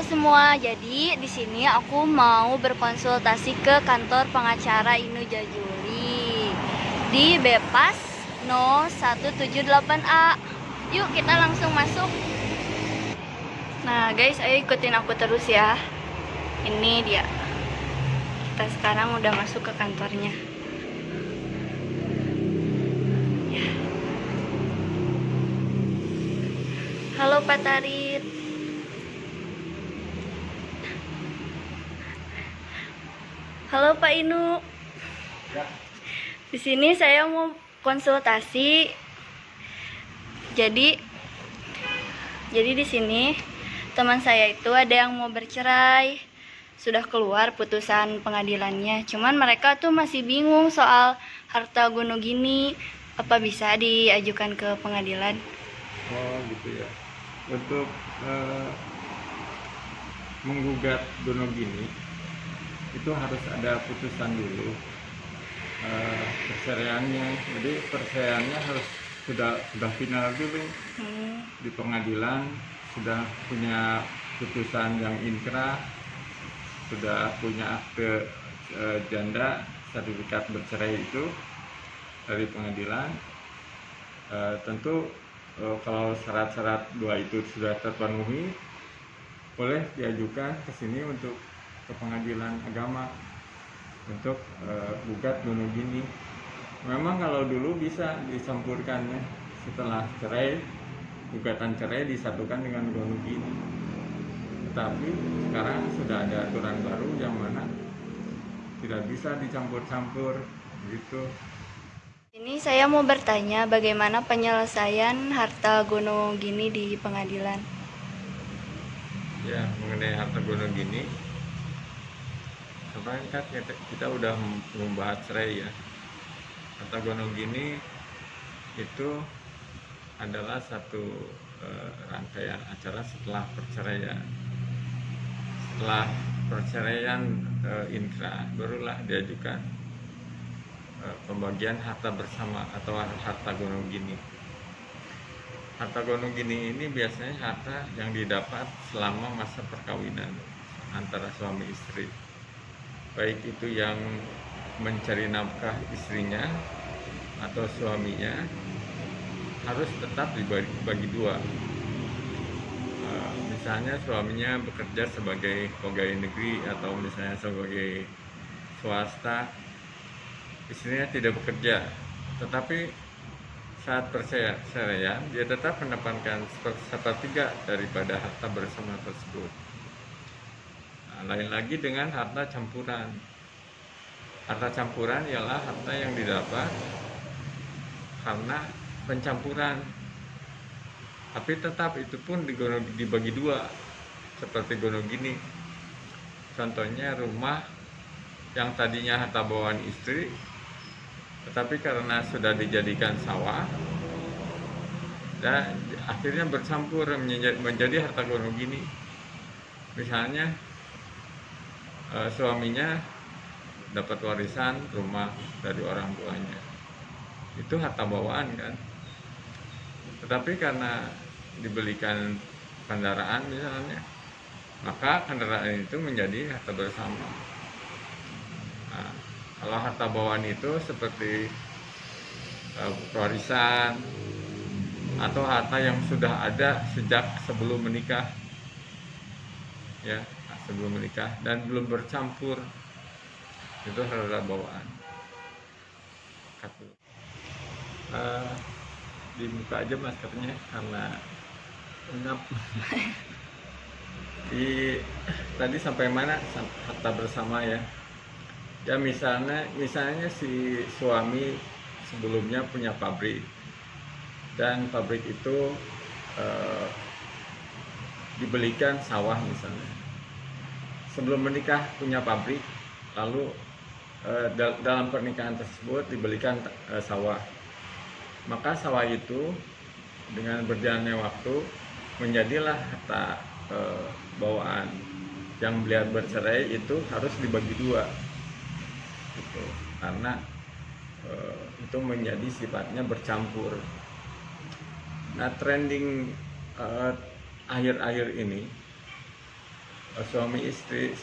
semua, jadi di sini aku mau berkonsultasi ke kantor pengacara Inu Jajuli di Bepas 0178A. Yuk kita langsung masuk. Nah guys, ayo ikutin aku terus ya. Ini dia. Kita sekarang udah masuk ke kantornya. Halo Pak Tarit. Halo Pak Inu. Ya. Di sini saya mau konsultasi. Jadi di sini teman saya itu ada yang mau bercerai. Sudah keluar putusan pengadilannya. Cuman mereka tuh masih bingung soal harta gono gini. Apa bisa diajukan ke pengadilan? Oh gitu ya. Untuk menggugat gono gini itu harus ada putusan dulu perceraiannya. Jadi perceraiannya harus sudah final dulu di pengadilan, sudah punya putusan yang inkrah, sudah punya akte janda, sertifikat bercerai itu dari pengadilan. Tentu kalau syarat-syarat dua itu sudah terpenuhi, boleh diajukan ke sini untuk ke pengadilan agama untuk gugat gono gini. Memang kalau dulu bisa dicampurkan ya, setelah cerai, gugatan cerai disatukan dengan gono gini. Tetapi sekarang sudah ada aturan baru yang mana tidak bisa dicampur-campur gitu. Ini saya mau bertanya bagaimana penyelesaian harta gono gini di pengadilan. Ya, mengenai harta gono gini, kemarin kan kita udah membahas cerai ya. Harta gono gini itu adalah satu rangkaian acara setelah perceraian. Setelah perceraian inkrah, barulah diajukan pembagian harta bersama atau harta gono gini. Harta gono gini ini biasanya harta yang didapat selama masa perkawinan antara suami istri. Baik itu yang mencari nafkah istrinya atau suaminya harus tetap dibagi dua. Misalnya suaminya bekerja sebagai pegawai negeri atau misalnya sebagai swasta, istrinya tidak bekerja, tetapi saat perceraian dia tetap mendapatkan sepertiga daripada harta bersama tersebut. Nah, lain lagi dengan harta campuran. Harta campuran ialah harta yang didapat karena pencampuran, tapi tetap itu pun dibagi dua seperti gono gini. Contohnya rumah yang tadinya harta bawaan istri, tetapi karena sudah dijadikan sawah dan akhirnya bercampur menjadi harta gono gini. Misalnya suaminya dapat warisan rumah dari orang tuanya, itu harta bawaan kan, tetapi karena dibelikan kendaraan misalnya, maka kendaraan itu menjadi harta bersama. Nah, kalau harta bawaan itu seperti warisan atau harta yang sudah ada sejak sebelum menikah, ya sebelum menikah dan belum bercampur, itu harta bawaan. Dibuka aja maskernya karena engap. Tadi sampai mana harta bersama ya? Ya misalnya si suami sebelumnya punya pabrik dan pabrik itu dibelikan sawah misalnya. Sebelum menikah punya pabrik, lalu dalam pernikahan tersebut dibelikan sawah. Maka sawah itu dengan berjalannya waktu menjadilah harta bawaan. Yang beliau bercerai itu harus dibagi dua gitu. Karena itu menjadi sifatnya bercampur. Nah, trending akhir-akhir ini suami istri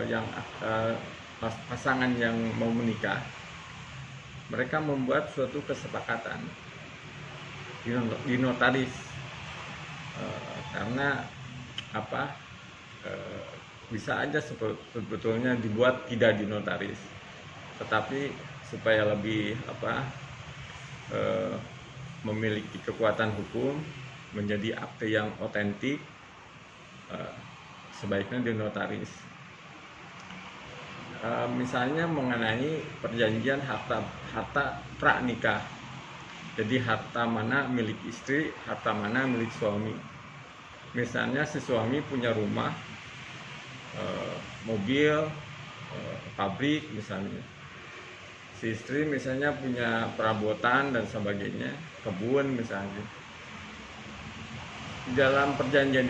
yang pasangan yang mau menikah, mereka membuat suatu kesepakatan di notaris. Karena apa, bisa aja sebetulnya dibuat tidak di notaris, tetapi supaya lebih memiliki kekuatan hukum, menjadi akte yang otentik, sebaiknya di notaris. Misalnya mengenai perjanjian harta pranikah. Jadi harta mana milik istri, harta mana milik suami. Misalnya si suami punya rumah, mobil, pabrik misalnya. Si istri misalnya punya perabotan dan sebagainya, kebun misalnya. Dalam perjanjian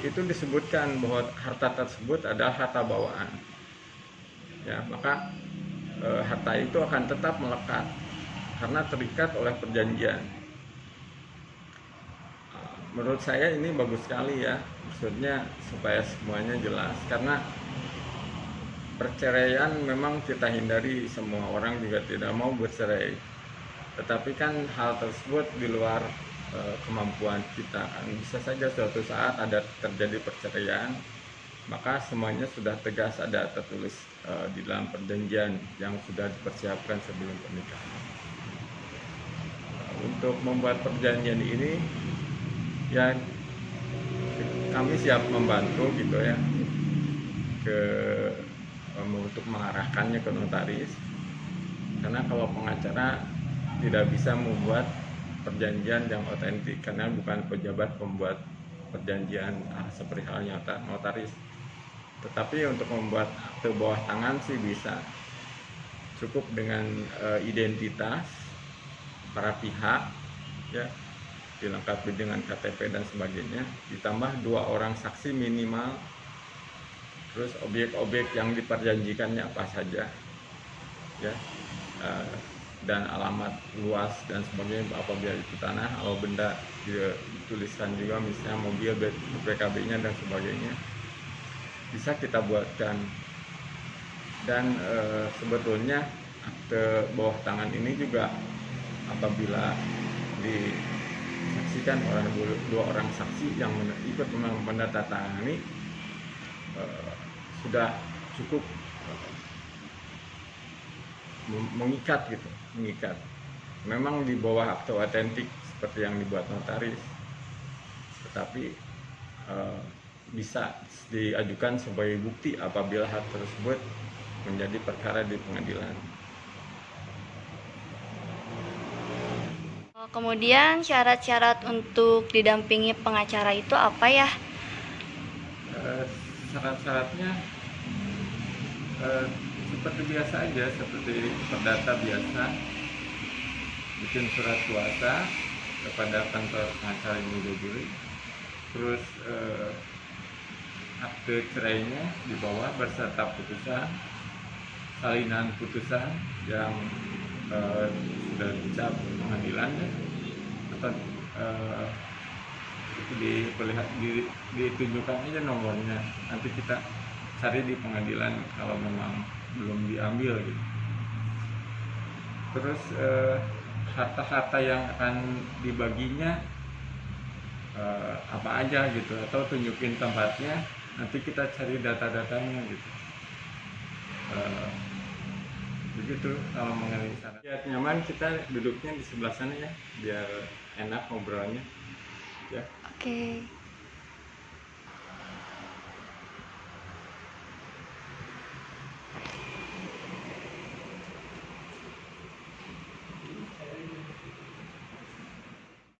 itu disebutkan bahwa harta tersebut adalah harta bawaan. Ya, maka harta itu akan tetap melekat karena terikat oleh perjanjian. Menurut saya ini bagus sekali ya, maksudnya supaya semuanya jelas, karena perceraian memang kita hindari, semua orang juga tidak mau bercerai, tetapi kan hal tersebut di luar kemampuan kita. Bisa saja suatu saat ada terjadi perceraian, maka semuanya sudah tegas, ada tertulis di dalam perjanjian yang sudah dipersiapkan sebelum pernikahan. Untuk membuat perjanjian ini ya kami siap membantu gitu ya, untuk mengarahkannya ke notaris, karena kalau pengacara tidak bisa membuat perjanjian yang otentik karena bukan pejabat pembuat perjanjian seperti halnya notaris. Tetapi untuk membuat akte bawah tangan sih bisa, cukup dengan identitas para pihak ya, dilengkapi dengan KTP dan sebagainya, ditambah 2 orang saksi minimal, terus objek-objek yang diperjanjikannya apa saja ya, dan alamat luas dan sebagainya, apabila itu tanah atau benda dituliskan juga, misalnya mobil, BPKB-nya dan sebagainya, bisa kita buatkan. Dan sebetulnya akte bawah tangan ini juga apabila disaksikan oleh 2 orang saksi yang ikut menandatangani, sudah cukup mengikat gitu, mengikat. Memang di bawah akte otentik seperti yang dibuat notaris, tetapi bisa diajukan sebagai bukti apabila hal tersebut menjadi perkara di pengadilan. Kemudian syarat-syarat untuk didampingi pengacara itu apa ya? Syarat-syaratnya seperti biasa aja, seperti perdata biasa, bikin surat kuasa kepada kantor pengacara Indobilly, terus akte cerainya dibawa beserta putusan, salinan putusan yang sudah dicap pengadilan ya, atau itu ditunjukkan aja nomornya, nanti kita cari di pengadilan kalau memang belum diambil gitu. Terus harta-harta yang akan dibaginya apa aja gitu, atau tunjukin tempatnya, nanti kita cari data-datanya gitu. Begitu kalau mengenai syarat. Ya, nyaman kita duduknya di sebelah sana ya, biar enak ngobrolnya ya. Oke.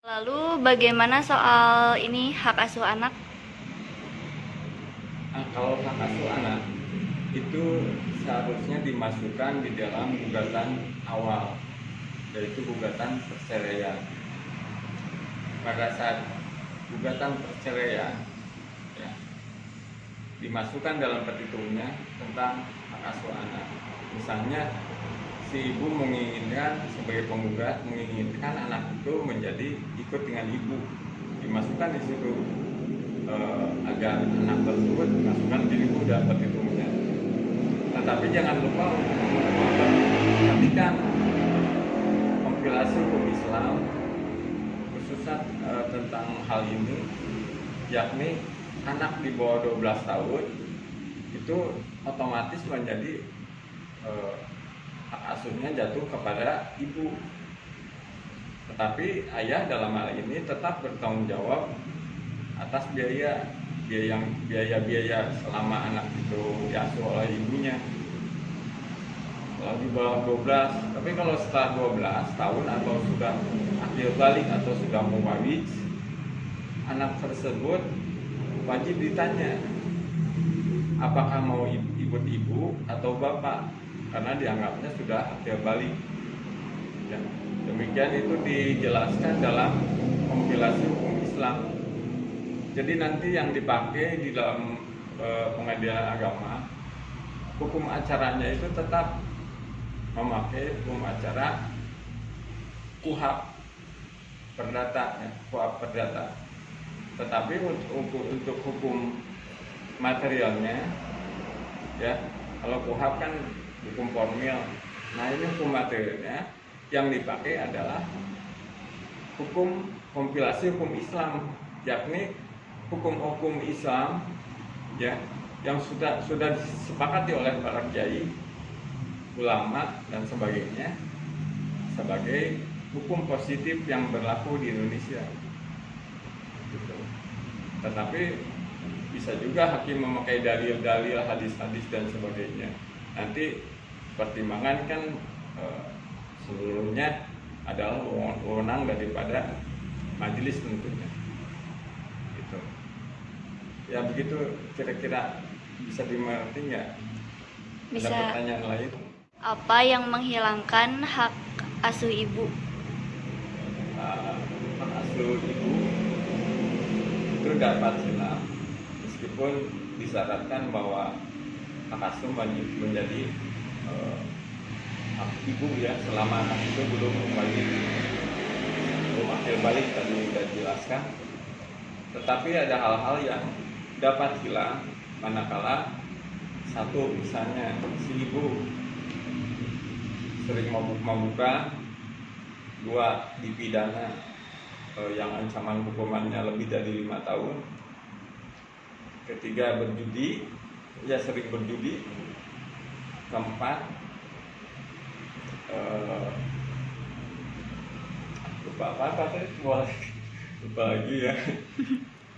Lalu bagaimana soal ini, hak asuh anak? Kalau hak asuh anak itu seharusnya dimasukkan di dalam gugatan awal, yaitu gugatan perceraian. Pada saat gugatan perceraian ya, dimasukkan dalam petitumnya tentang hak asuh anak. Misalnya si ibu menginginkan, sebagai penggugat menginginkan anak itu menjadi ikut dengan ibu, dimasukkan di situ agar anak tersebut dimasukkan dapat hukumnya. Nah, tapi jangan lupa untuk memperhatikan kompilasi hukum Islam khususnya tentang hal ini, yakni anak di bawah 12 tahun itu otomatis menjadi hak asuhnya jatuh kepada ibu. Tetapi ayah dalam hal ini tetap bertanggung jawab atas biaya selama anak itu diasuh oleh ibunya. Kalau di bawah 12, tapi kalau setelah 12 tahun atau sudah akhir balik atau sudah muwawij, anak tersebut wajib ditanya apakah mau ikut ibu atau bapak, karena dianggapnya sudah akhir balik. Ya. Demikian itu dijelaskan dalam kompilasi hukum Islam. Jadi nanti yang dipakai di dalam pengadilan agama, hukum acaranya itu tetap memakai hukum acara KUHP Perdata, ya, KUHP Perdata. Tetapi untuk hukum materialnya, ya, kalau KUHP kan hukum formil. Nah, ini hukum materialnya yang dipakai adalah hukum kompilasi hukum Islam, yakni hukum-hukum Islam, ya, yang sudah disepakati oleh para kiai, ulama dan sebagainya sebagai hukum positif yang berlaku di Indonesia. Gitu. Tetapi bisa juga hakim memakai dalil-dalil, hadis-hadis dan sebagainya. Nanti pertimbangan kan seluruhnya adalah wewenang daripada majelis tentunya. Gitu. Ya begitu kira-kira bisa dimengerti nggak? Bisa. Ada pertanyaan lain? Apa yang menghilangkan hak asuh ibu? Hak asuh ibu itu dapat hilang meskipun disyaratkan bahwa hak asuh menjadi hak ibu, ya, selama anak itu belum akhir balik, tadi sudah dijelaskan. Tetapi ada hal-hal yang dapat hilang manakala satu, misalnya si ibu sering mabuk-mabukan, dua, dipidana yang ancaman hukumannya lebih dari 5 tahun, ketiga berjudi, ya sering berjudi, keempat lupa apa sih, lupa lagi ya.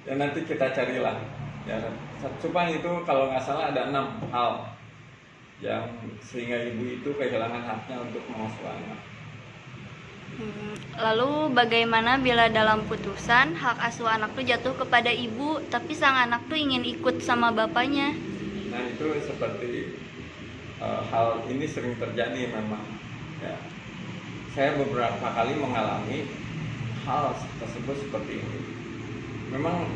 Ya nanti kita carilah, ya. Cuma itu kalau nggak salah ada 6 hal yang sehingga ibu itu kehilangan haknya untuk mengasuh anak. Lalu bagaimana bila dalam putusan hak asuh anak tuh jatuh kepada ibu, tapi sang anak tuh ingin ikut sama bapaknya? Nah itu seperti hal ini sering terjadi memang. Ya. Saya beberapa kali mengalami hal tersebut seperti ini. Memang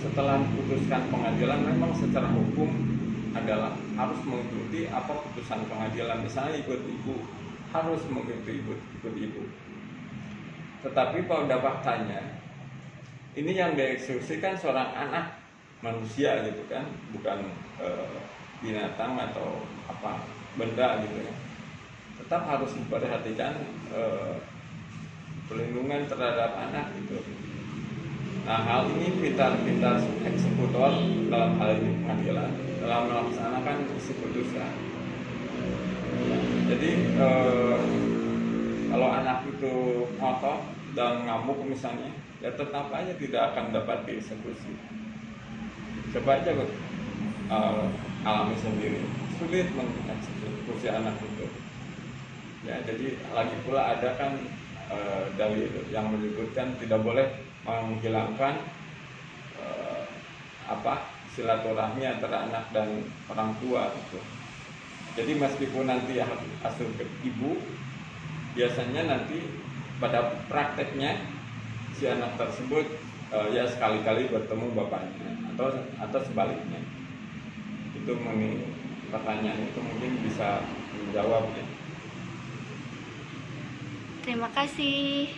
setelah diputuskan pengadilan, memang secara hukum adalah harus mengikuti apa putusan pengadilan. Misalnya ikut ibu, harus mengikuti ikut ibu. Tetapi pada faktanya ini yang dieksekusi kan seorang anak manusia gitu kan, bukan binatang atau apa benda gitu ya. Tetap harus diperhatikan perlindungan terhadap anak gitu. Nah, hal ini pintar-pintar eksekutor dalam hal ini pengadilan dalam melaksanakan isi putusan. Jadi kalau anak itu ngotot dan ngamuk misalnya, ya tetap aja tidak akan dapat dieksekusi. Coba aja alami sendiri, sulit mengeksekusi anak itu. Ya, jadi lagi pula ada kan dalil yang menyebutkan tidak boleh menghilangkan silaturahmi antara anak dan orang tua gitu. Jadi meskipun nanti asuh ke ibu, biasanya nanti pada prakteknya si anak tersebut ya sekali-kali bertemu bapaknya atau sebaliknya. Itu pertanyaan itu mungkin bisa menjawab ya. Terima kasih.